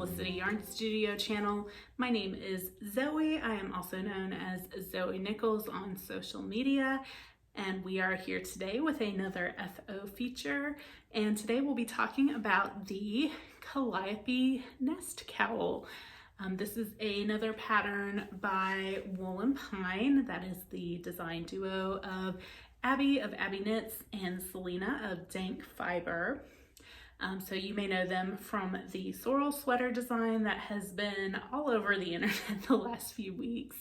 Felicity Yarn Studio channel. My name is Zoe. I am also known as Zoe Nichols on social media, and we are here today with another FO feature. And today we'll be talking about the Calliope Nest Cowl. This is another pattern by Wool and Pine. That is the design duo of Abby of Abby Knits and Selena of Dank Fiber. So you may know them from the sorrel sweater design that has been all over the internet the last few weeks.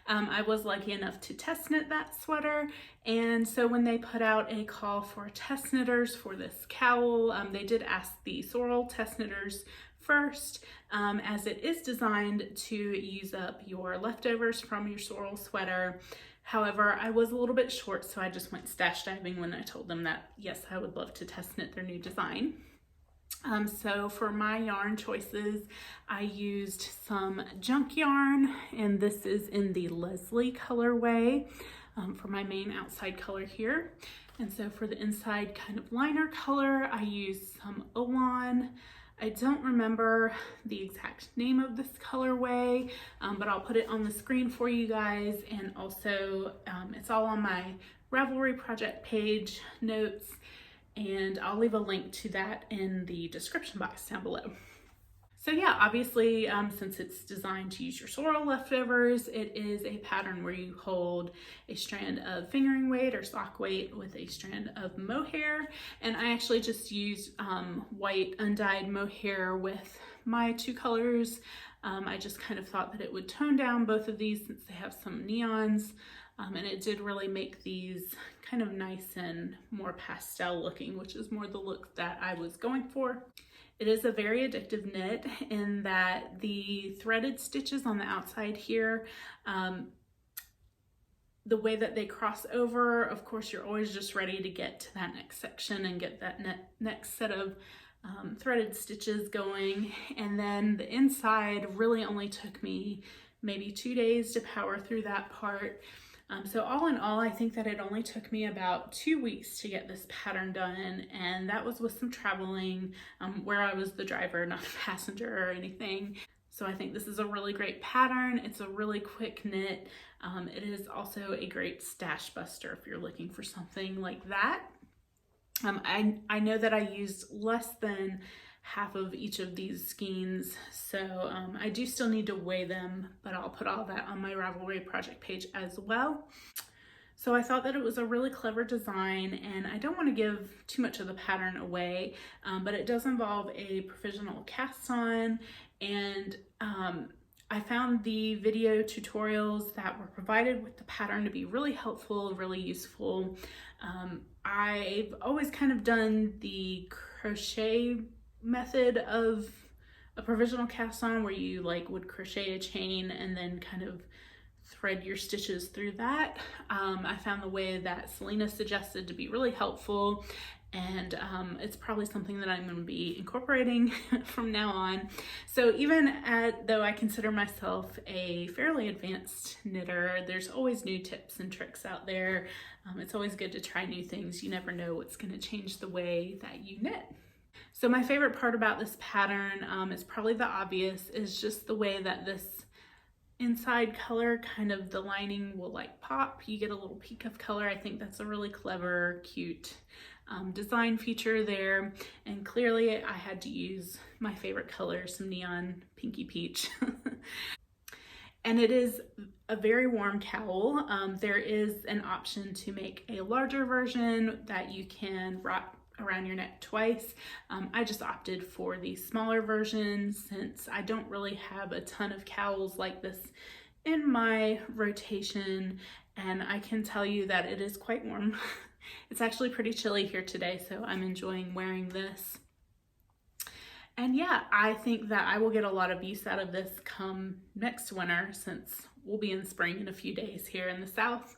I was lucky enough to test knit that sweater, and so when they put out a call for test knitters for this cowl, they did ask the sorrel test knitters first, as it is designed to use up your leftovers from your sorrel sweater. However, I was a little bit short, so I just went stash diving when I told them that yes, I would love to test knit their new design. So for my yarn choices, I used some junk yarn, and this is in the Leslie colorway for my main outside color here. And so for the inside kind of liner color, I used some Owan. I don't remember the exact name of this colorway, but I'll put it on the screen for you guys. And also it's all on my Ravelry project page notes, and I'll leave a link to that in the description box down below. So yeah, obviously, since it's designed to use your sorrel leftovers, it is a pattern where you hold a strand of fingering weight or sock weight with a strand of mohair. And I actually just used white undyed mohair with my two colors. I just kind of thought that it would tone down both of these since they have some neons. And it did really make these kind of nice and more pastel looking, which is more the look that I was going for. It is a very addictive knit in that the threaded stitches on the outside here, the way that they cross over, of course, you're always just ready to get to that next section and get that next set of threaded stitches going. And then the inside really only took me maybe 2 days to power through that part. So all in all, I think that it only took me about 2 weeks to get this pattern done, and that was with some traveling where I was the driver, not a passenger or anything. So I think this is a really great pattern. It's a really quick knit. It is also a great stash buster if you're looking for something like that. I know that I used less than half of each of these skeins, so I do still need to weigh them, but I'll put all that on my Ravelry project page as well. So I thought that it was a really clever design, and I don't want to give too much of the pattern away, but it does involve a provisional cast on, and I found the video tutorials that were provided with the pattern to be really helpful, really useful. I've always kind of done the crochet method of a provisional cast on, where you would crochet a chain and then kind of thread your stitches through that. I found the way that Selena suggested to be really helpful, and it's probably something that I'm going to be incorporating from now on. So even though I consider myself a fairly advanced knitter, there's always new tips and tricks out there. It's always good to try new things. You never know what's going to change the way that you knit. So my favorite part about this pattern is probably the obvious, is just the way that this inside color, kind of the lining will pop. You get a little peek of color. I think that's a really clever, cute design feature there. And clearly I had to use my favorite color, some neon pinky peach. And it is a very warm cowl. There is an option to make a larger version that you can wrap around your neck twice. I just opted for the smaller version since I don't really have a ton of cowls like this in my rotation, and I can tell you that it is quite warm. It's actually pretty chilly here today, so I'm enjoying wearing this. And yeah, I think that I will get a lot of use out of this come next winter, since we'll be in spring in a few days here in the South.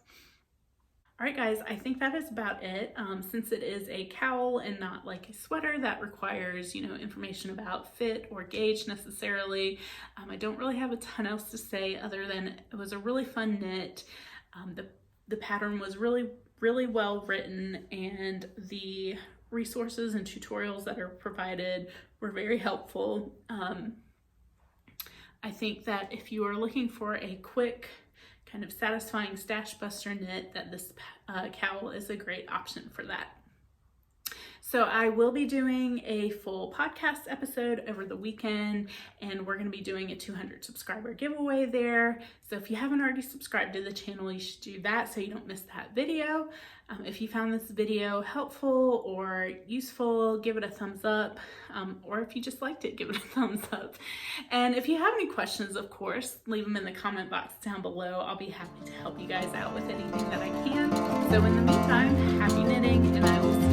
All right, guys, I think that is about it. Since it is a cowl and not like a sweater that requires, information about fit or gauge necessarily, I don't really have a ton else to say other than it was a really fun knit. The pattern was really well written, and the resources and tutorials that are provided were very helpful. I think that if you are looking for a quick, kind of satisfying stash buster knit, that this cowl is a great option for that. So I will be doing a full podcast episode over the weekend, and we're going to be doing a 200 subscriber giveaway there. So if you haven't already subscribed to the channel, you should do that so you don't miss that video. If you found this video helpful or useful, give it a thumbs up, or if you just liked it, give it a thumbs up. And if you have any questions, of course, leave them in the comment box down below. I'll be happy to help you guys out with anything that I can. So in the meantime, happy knitting, and I will see you